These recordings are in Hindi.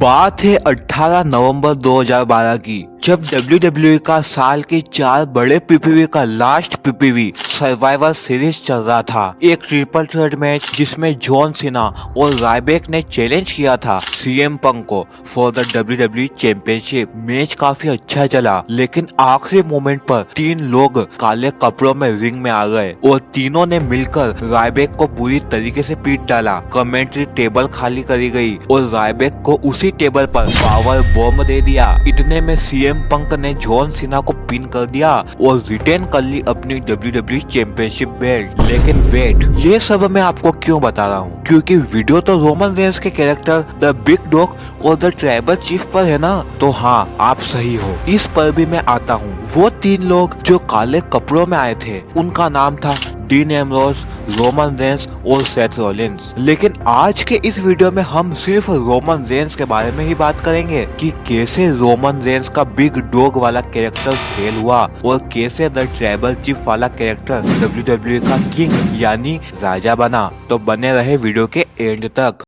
बात है 18 नवंबर 2012 की, जब WWE का साल के 4 बड़े पीपीवी का लास्ट पीपीवी सर्वाइवर सीरीज चल रहा था। एक ट्रिपल थ्रेट मैच जिसमें जॉन सीना और रायबैक ने चैलेंज किया था सीएम पंक को for the WWE championship. Match काफी अच्छा चला, लेकिन आखिरी मोमेंट पर 3 लोग काले कपड़ों में रिंग में आ गए और तीनों ने मिलकर रायबैक को बुरी तरीके से पीट डाला। कमेंट्री टेबल खाली करी गई और रायबैक को उसी टेबल पर पावर बॉम्ब दे दिया। इतने में सीएम पंक ने जॉन सीना को पिन कर दिया और रिटेन कर ली अपनी WWE चैंपियनशिप बेल्ट। लेकिन वेट, ये सब मैं आपको क्यों बता रहा हूँ? क्योंकि वीडियो तो रोमन रेंस के कैरेक्टर द बिग डॉग और द ट्राइबल चीफ पर है ना। तो हाँ, आप सही हो, इस पर भी मैं आता हूँ। वो 3 लोग जो काले कपड़ों में आए थे, उनका नाम था डीन एम्ब्रोस, रोमन रेंस और सेथ रॉलिंस। लेकिन आज के इस वीडियो में हम सिर्फ रोमन रेंस के बारे में ही बात करेंगे कि कैसे रोमन रेंस का बिग डॉग वाला कैरेक्टर फेल हुआ और कैसे द ट्राइबल चीफ वाला कैरेक्टर WWE का किंग यानी राजा बना। तो बने रहे वीडियो के एंड तक।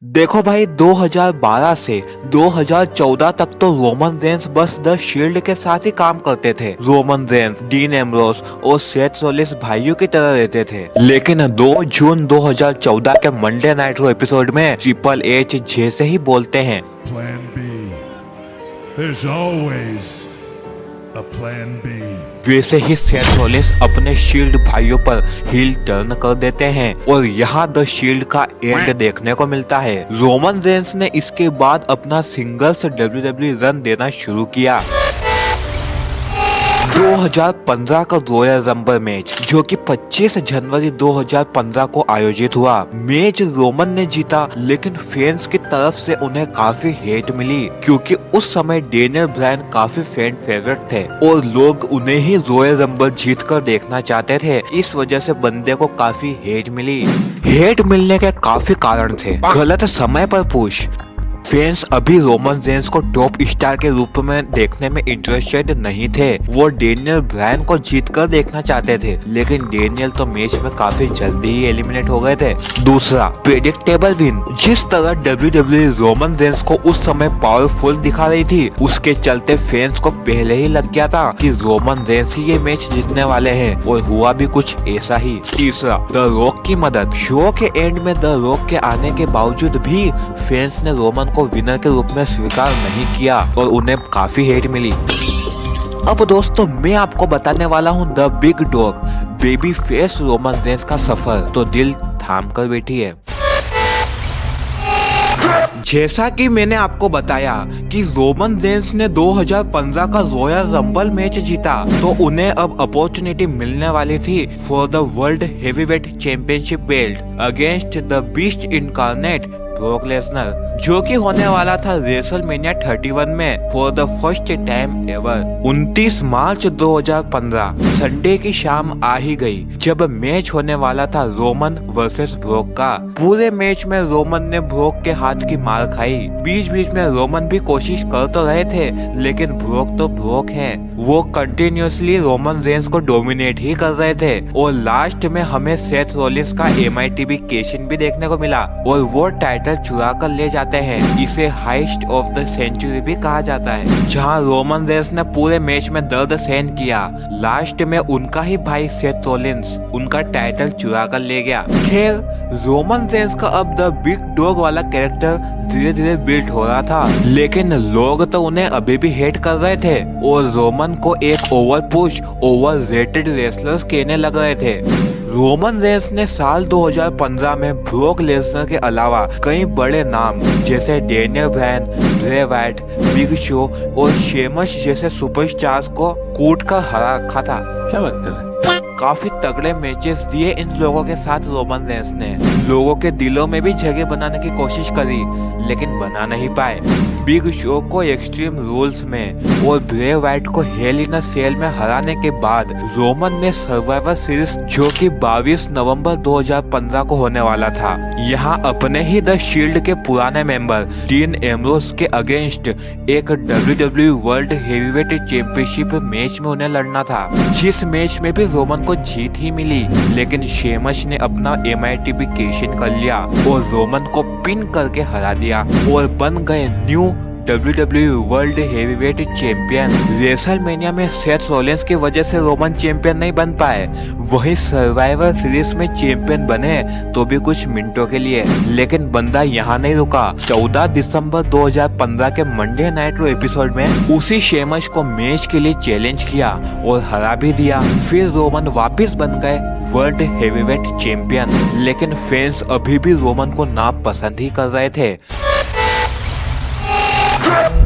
देखो भाई, 2012 से 2014 तक तो रोमन रेंस बस द शील्ड के साथ ही काम करते थे। रोमन रेंस, डीन एम्ब्रोस और सेथ रॉलिंस भाइयों की तरह रहते थे। लेकिन 2 जून 2014 के मंडे नाइट रो एपिसोड में ट्रिपल एच जैसे ही बोलते हैं, Plan B. There's always a Plan B. वैसे ही सेथ रॉलिंस अपने शील्ड भाइयों पर हील टर्न कर देते हैं और यहाँ द शील्ड का एंड देखने को मिलता है। रोमन रेंस ने इसके बाद अपना सिंगल्स WWE रन देना शुरू किया। 2015 का रॉयल रंबल मैच, जो कि 25 जनवरी 2015 को आयोजित हुआ। मैच रोमन ने जीता, लेकिन फैंस की तरफ से उन्हें काफी हेट मिली क्योंकि उस समय डेनियल ब्रायन काफी फैन फेवरेट थे और लोग उन्हें ही रॉयल रंबल जीतकर देखना चाहते थे। इस वजह से बंदे को काफी हेट मिली। हेट मिलने के काफी कारण थे। गलत समय पर पुश, फैंस अभी रोमन रेंस को टॉप स्टार के रूप में देखने में इंटरेस्टेड नहीं थे। वो डेनियल ब्रायन को जीतकर देखना चाहते थे, लेकिन डेनियल तो मैच में काफी जल्दी ही एलिमिनेट हो गए थे। दूसरा, प्रेडिक्टेबल विन। जिस तरह WWE रोमन रेंस को उस समय पावरफुल दिखा रही थी, उसके चलते फैंस को पहले ही लग गया था कि रोमन रेंस ही ये मैच जीतने वाले हैं, और हुआ भी कुछ ऐसा ही। तीसरा, द रॉक की मदद। शो के एंड में द रॉक के आने के बावजूद भी फैंस ने रोमन को विनर के रूप में स्वीकार नहीं किया और उन्हें काफी हेट मिली। अब दोस्तों, मैं आपको बताने वाला हूँ the big dog baby face Roman Reigns का सफर, तो दिल थाम कर बैठिए। जैसा कि मैंने आपको बताया कि रोमन रेंस ने 2015 का रॉयल रंबल मैच जीता, तो उन्हें अब अपॉर्चुनिटी मिलने वाली थी for the world heavyweight championship belt against the beast incarnate Brock Lesnar, जो कि होने वाला था रेसलमेनिया 31 में for the first time ever. 29 March 2015 Sunday की शाम आ ही गई, जब मैच होने वाला था रोमन वर्सेस ब्रॉक का। पूरे मैच में रोमन ने ब्रॉक के हाथ की मार खाई। बीच बीच में रोमन भी कोशिश कर तो रहे थे, लेकिन ब्रॉक तो ब्रॉक है, वो कंटिन्यूसली रोमन रेंस को डोमिनेट ही कर रहे थे। और लास्ट में हमें सेथ रॉलिंस का MITB कैश-इन भी देखने को मिला और वो टाइटल चुरा कर ले जाते हैं। इसे हाइस्ट ऑफ द सेंचुरी भी कहा जाता है, जहां रोमन रेंस ने पूरे मैच में दर्द सहन किया। लास्ट में उनका ही भाई सेथ रॉलिंस उनका टाइटल चुरा कर ले गया। खैर, रोमन रेंस का अब द बिग डॉग वाला कैरेक्टर धीरे धीरे बिल्ड हो रहा था, लेकिन लोग तो उन्हें अभी भी हेट कर रहे थे और रोमन को एक over push, over rated wrestlers कहने लग रहे थे। रोमन रेंस ने साल 2015 में ब्रॉक लेसनर के अलावा कई बड़े नाम जैसे Daniel Bryan, Bray Wyatt, big show और शेमस जैसे सुपरस्टार्स को कूट कर हरा रखा था। क्या बात कर रहे हैं? काफी तगड़े मैचेस दिए इन लोगों के साथ रोमन रेंस ने। लोगों के दिलों में भी जगह बनाने की कोशिश करी, लेकिन बना नहीं पाए। बिग शो को एक्सट्रीम रूल्स में और ब्रे वाइट को हेल इन अ सेल में हराने के बाद रोमन ने सर्वाइवर सीरीज जो कि 22 नवंबर 2015 को होने वाला था, यहाँ अपने ही द शील्ड के पुराने मेंबर डीन एम्ब्रोस के अगेंस्ट एक WWE world heavyweight championship match में उन्हें लड़ना था, जिस मैच में भी रोमन को जीत ही मिली। लेकिन शेमस ने अपना MITB कैश इन कर लिया और रोमन को पिन करके हरा दिया और बन गए new WWE world heavyweight champion. WrestleMania में सेथ रॉलिंस की वजह से रोमन चैंपियन नहीं बन पाए, वहीं सर्वाइवर सीरीज में चैंपियन बने तो भी कुछ मिनटों के लिए। लेकिन बंदा यहाँ नहीं रुका। 14 दिसंबर 2015 के मंडे नाइट रो एपिसोड में उसी शेमस को मैच के लिए चैलेंज किया और हरा भी दिया। फिर रोमन वापस बन गए वर्ल्ड हेवीवेट चैंपियन। लेकिन फैंस अभी भी रोमन को नापसंद ही कर रहे थे।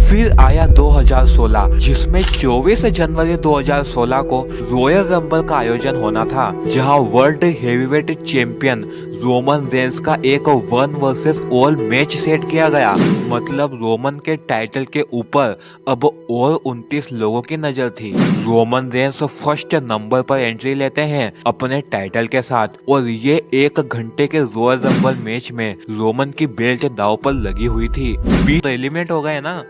फिर आया 2016, जिसमें 24 जनवरी 2016 को रॉयल रंबल का आयोजन होना था, जहां world heavyweight champion Roman Reigns का एक 1 वर्सेस ऑल मैच सेट किया गया। मतलब रोमन के टाइटल के ऊपर अब और 29 लोगों की नजर थी। रोमन रेंस फर्स्ट नंबर पर एंट्री लेते हैं अपने टाइटल के साथ और ये 1 घंटे के रॉयल रंबल मैच में रोमन की बेल्ट दांव पर लगी हुई थी। 20 एलिमेंट हो गए ना।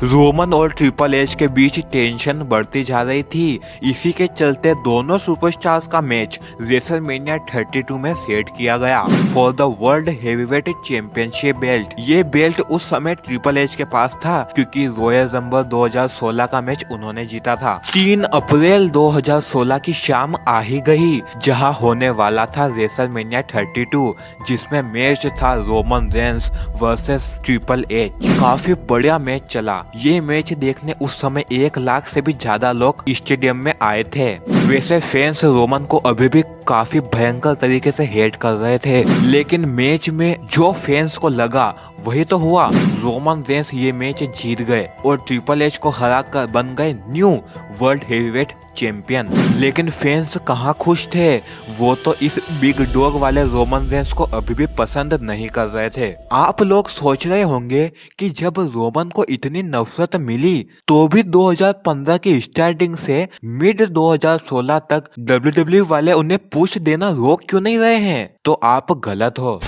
रोमन और ट्रिपल एच के बीच टेंशन बढ़ती जा रही थी। इसी के चलते दोनों सुपरस्टार्स का मैच रेसलमेनिया 32 में सेट किया गया for the world heavyweight championship belt. ये बेल्ट उस समय ट्रिपल एच के पास था क्योंकि रॉयल रंबल 2016 का मैच उन्होंने जीता था। 3 अप्रैल 2016 की शाम आ ही गई, जहां होने वाला था रेसलमेनिया 32, जिसमें मैच था Roman Reigns versus triple H. काफी बढ़िया मैच चला। ये मैच देखने उस समय 1 लाख से भी ज्यादा लोग स्टेडियम में आए थे। वैसे फैंस रोमन को अभी भी काफी भयंकर तरीके से हेट कर रहे थे, लेकिन मैच में जो फैंस को लगा वही तो हुआ। रोमन रेंस ये मैच जीत गए और ट्रिपल एच को हराकर बन गए न्यू वर्ल्ड हेवीवेट चैंपियन। लेकिन फैंस कहाँ खुश थे, वो तो इस बिग डॉग वाले रोमन रेंस को अभी भी पसंद नहीं कर रहे थे। आप लोग सोच रहे होंगे कि जब रोमन को इतनी नफरत मिली तो भी 2015 की स्टार्टिंग से मिड 2016 तक WWE वाले उन्हें पुश देना रोक क्यों नहीं रहे हैं, तो आप गलत हो।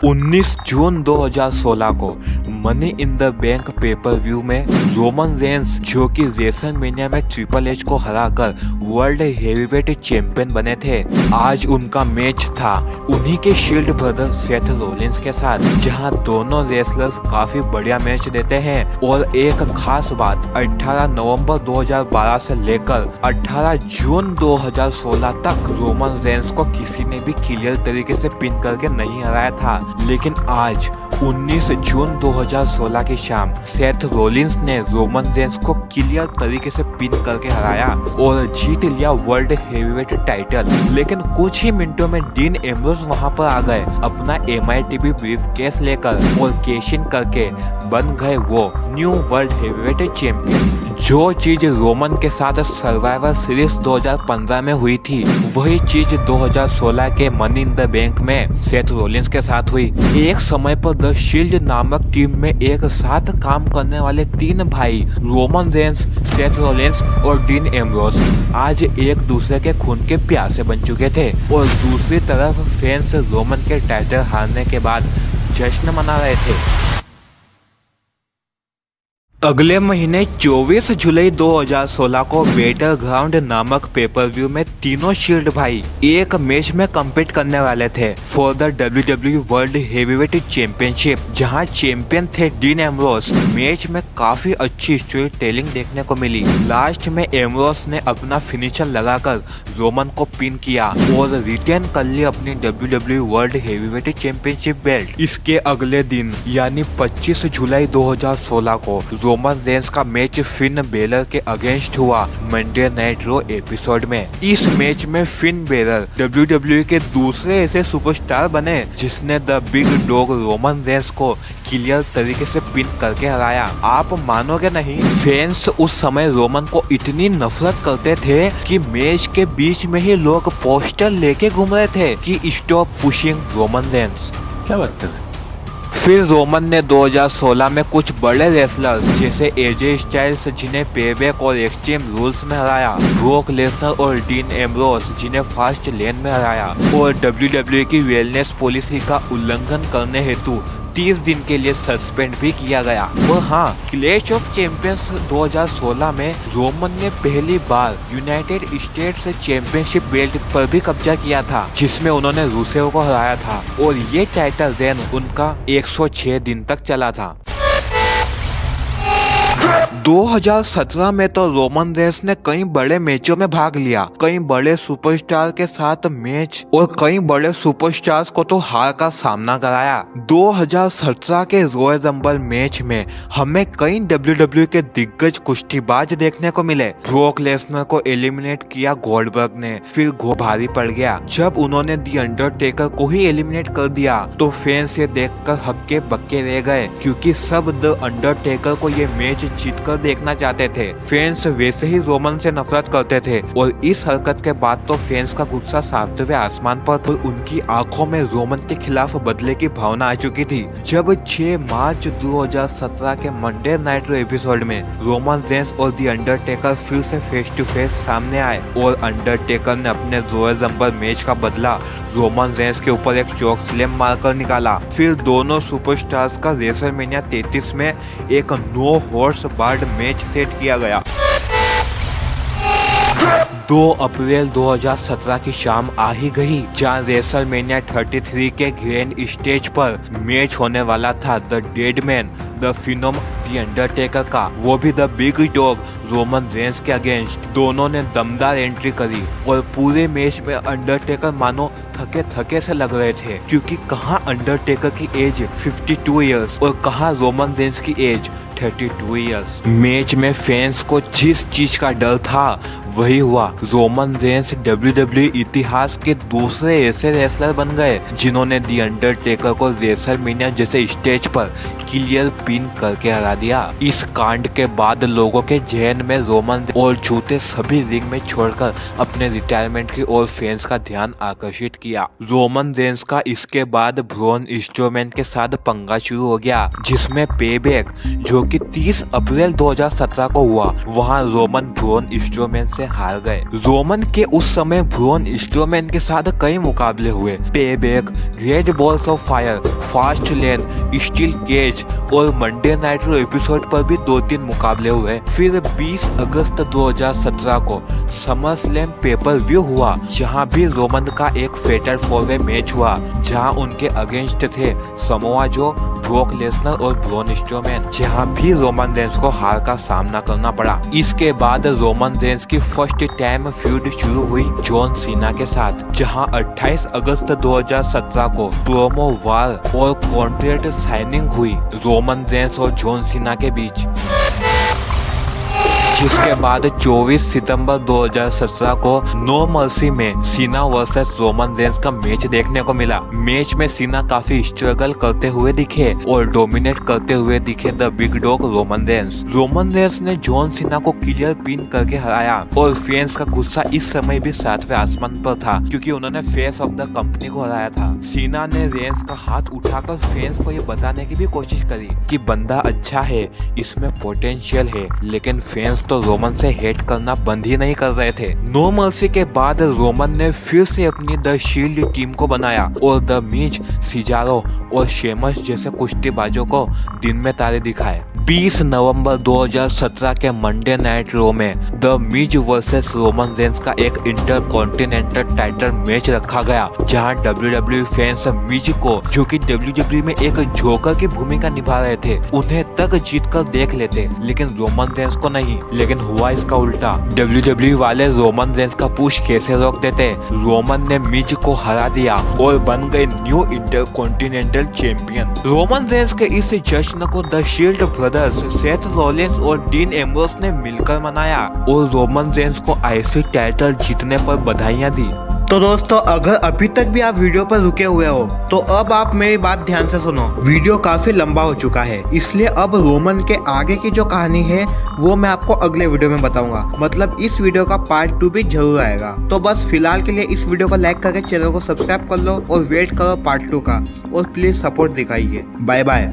19 जून 2016 को money in the bank pay per view में रोमन रेंस, जो कि रेसलमेनिया में ट्रिपल एच को हराकर वर्ल्ड हेवीवेट चैंपियन बने थे, आज उनका मैच था उन्हीं के शील्ड ब्रदर सेथ रॉलिंस के साथ, जहां दोनों रेसलर्स काफी बढ़िया मैच देते हैं। और एक खास बात, 18 नवंबर 2012 से लेकर 18 जून 2016 तक रोमन रेंस को किसी ने भी क्लियर तरीके से पिन करके नहीं हराया था। लेकिन आज 19 जून 2016 की शाम सेथ रॉलिंस ने रोमन रेंस को क्लियर तरीके से पिन करके हराया और जीत लिया वर्ल्ड हेवीवेट टाइटल। लेकिन कुछ ही मिनटों में डीन एम्ब्रोस वहां पर आ गए अपना MITB ब्रीफकेस लेकर और कैश इन करके बन गए वो न्यू वर्ल्ड हेवीवेट चैंपियन। जो चीज रोमन के साथ सर्वाइवर सीरीज 2015 में हुई थी, वही चीज 2016 के मनी इन द बैंक में सेथ रॉलिंस के साथ हुई। एक समय पर द शील्ड नामक टीम में एक साथ काम करने वाले 3 भाई रोमन रेंस, सेथ रॉलिंस और डीन एम्ब्रोस आज एक दूसरे के खून के प्यासे बन चुके थे और दूसरी तरफ फैंस रोमन के टाइटल हारने के बाद जश्न मना रहे थे। अगले महीने 24 जुलाई 2016 को बैटल ग्राउंड नामक पेपर व्यू में तीनों शील्ड भाई एक मैच में कम्पीट करने वाले थे for the WWE world heavyweight championship, जहां चैंपियन थे डीन एम्ब्रोस। मैच में काफी अच्छी स्टोरी टेलिंग देखने को मिली। लास्ट में एम्ब्रोस ने अपना फिनिशर लगाकर रोमन को पिन किया और रिटेन कर ली अपनी WWE world heavyweight championship belt. इसके अगले दिन यानी 25 जुलाई 2016 को रोमन रेंस का मैच फिन बेलर के अगेंस्ट हुआ मंडे नाइट रो एपिसोड में। इस मैच में फिन बेलर WWE के दूसरे ऐसे सुपरस्टार बने जिसने the big dog Roman Reigns को क्लियर तरीके से पिन करके हराया। आप मानोगे नहीं, फैंस उस समय रोमन को इतनी नफरत करते थे कि मैच के बीच में ही लोग पोस्टर लेके घूम रहे थे कि स्टॉप पुशिंग रोमन रेंस। क्या बात कर रहे हैं? फिर रोमन ने 2016 में कुछ बड़े रेसलर्स जैसे एजे स्टाइल्स जिन्हें पेबैक और एक्सट्रीम रूल्स में हराया, ब्रॉक लेसनर और डीन एम्ब्रोस जिन्हें फास्ट लेन में हराया और WWE की वेलनेस पॉलिसी का उल्लंघन करने हेतु 30 दिन के लिए सस्पेंड भी किया गया। और हाँ, क्लैश ऑफ चैंपियंस 2016 में रोमन ने पहली बार यूनाइटेड स्टेट्स चैंपियनशिप बेल्ट पर भी कब्जा किया था, जिसमें उन्होंने रूसेव को हराया था और ये टाइटल रेन उनका 106 दिन तक चला था। 2017 में तो रोमन रेंस ने कई बड़े मैचों में भाग लिया, कई बड़े सुपरस्टार के साथ मैच और कई बड़े सुपरस्टार्स को तो हार का सामना कराया। 2017 के रॉयल रंबल मैच में हमें कई WWE के दिग्गज कुश्तीबाज देखने को मिले। ब्रॉक लेसनर को एलिमिनेट किया गोल्डबर्ग ने, फिर भारी पड़ गया जब उन्होंने दी अंडरटेकर को ही एलिमिनेट कर दिया, तो फैंस ये देखकर हक्के बक्के रह गए क्योंकि सब द अंडरटेकर को ये मैच जीतकर देखना चाहते थे। फैंस वैसे ही रोमन से नफरत करते थे और इस हरकत के बाद तो फैंस का गुस्सा सातवें आसमान पर था। उनकी आंखों में रोमन के खिलाफ बदले की भावना आ चुकी थी। जब 6 मार्च 2017 के मंडे नाइट रो एपिसोड में रोमन रेंस और दी अंडरटेकर फिर से फेस टू फेस सामने आए और अंडरटेकर ने अपने रॉयल रंबल मैच का बदला रोमन रेंस के ऊपर एक चोक स्लैम मारकर निकाला। फिर दोनों सुपरस्टार्स का रेसलमेनिया 33 में एक no holds barred match set किया गया। 2 अप्रैल 2017 की शाम आ ही गई जहां रेसलमेनिया 33 के ग्रैंड स्टेज पर मैच होने वाला था the dead man, the phenom, the Undertaker का, वो भी the big dog Roman Reigns के अगेंस्ट। दोनों ने दमदार एंट्री करी और पूरे मैच में अंडरटेकर मानो थके थके से लग रहे थे क्योंकि कहां अंडरटेकर की एज 52 इयर्स और कहां रोमन रेंस की एज 32 इयर्स। मैच में फैंस को जिस चीज का डर था वही हुआ। रोमन रेंस WWE इतिहास के दूसरे ऐसे रेसलर बन गए जिन्होंने दी अंडरटेकर को रेसलमेनिया जैसे स्टेज पर क्लियर पिन करके हरा दिया। इस कांड के बाद लोगों के जहन में रोमन और जूते सभी रिंग में छोड़कर अपने रिटायरमेंट की ओर फैंस का ध्यान आकर्षित किया। रोमन रेंस का इसके बाद ब्रॉन स्ट्रोमैन के साथ पंगा शुरू हो गया जिसमें पेबैक जो कि 30 अप्रैल 2017 को हुआ, वहां रोमन ब्रॉन स्ट्रोमैन से हार गए। रोमन के उस समय ब्रॉन स्ट्रोमैन के साथ कई मुकाबले हुए। Payback, Great Balls of Fire, Fastlane, steel cage और मंडे नाइट रो एपिसोड पर भी 2-3 मुकाबले हुए। फिर 20 अगस्त 2017 को समर स्लैम पेपर व्यू हुआ जहां भी रोमन का एक फेटल 4-वे मैच हुआ जहां उनके अगेंस्ट थे समोआ जो, ब्रॉक लेसनर और ब्रॉन स्ट्रोमैन, जहां भी रोमन रेंस को हार का सामना करना पड़ा। इसके बाद रोमन रेंस की फर्स्ट टाइम फ्यूड शुरू हुई जॉन सीना के साथ जहां 28 अगस्त 2017 को प्रोमो वार और कॉन्ट्रैक्ट साइनिंग हुई रोमन रेंस और जॉन सीना के बीच, जिसके बाद 24 सितंबर 2017 को नो मर्सी में सीना वर्सेस रोमन रेंस का मैच देखने को मिला। मैच में सीना काफी स्ट्रगल करते हुए दिखे और डोमिनेट करते हुए दिखे the big dog Roman Reigns. Roman Reigns ने जॉन सीना को क्लियर पिन करके हराया और फैंस का गुस्सा इस समय भी 7वें आसमान पर था क्योंकि उन्होंने फेस ऑफ द कंपनी को हराया था। सीना ने रेंस का हाथ उठाकर फैंस को ये बताने की भी कोशिश करी कि बंदा अच्छा है, इसमें पोटेंशियल है, लेकिन फैंस तो रोमन से हेट करना बंद ही नहीं कर रहे थे। नो मर्सी के बाद रोमन ने फिर से अपनी द शील्ड टीम को बनाया और द मिज, सिजारो और शेमस जैसे कुश्तीबाजों को दिन में तारे दिखाए। 20 नवंबर 2017 के मंडे नाइट रो में the Miz versus Roman Reigns का एक इंटरकॉन्टिनेंटल टाइटल मैच रखा गया जहां WWE फैंस मिज को, जो कि WWE में एक जोकर की भूमिका निभा रहे थे, उन्हें तक जीतकर देख लेते, लेकिन रोमन रेंस को नहीं। लेकिन हुआ इसका उल्टा। WWE वाले रोमन रेंस का पुश कैसे रोक देते? रोमन ने मिज को हरा दिया और बन गए new intercontinental champion. Roman Reigns के इस जश्न को द शील्ड सेथ रॉलिंस और डीन एम्ब्रोस ने मिलकर मनाया और रोमन रेंस को आईसी टाइटल जीतने पर बधाइयां दी। तो दोस्तों अगर अभी तक भी आप वीडियो पर रुके हुए हो तो अब आप मेरी बात ध्यान से सुनो। वीडियो काफी लंबा हो चुका है, इसलिए अब रोमन के आगे की जो कहानी है वो मैं आपको अगले वीडियो में बताऊंगा। मतलब इस वीडियो का पार्ट 2 भी जरूर आएगा। तो बस फिलहाल के लिए इस वीडियो को लाइक करके चैनल को सब्सक्राइब कर लो और वेट करो पार्ट 2 का। और प्लीज सपोर्ट दिखाइए। Bye bye.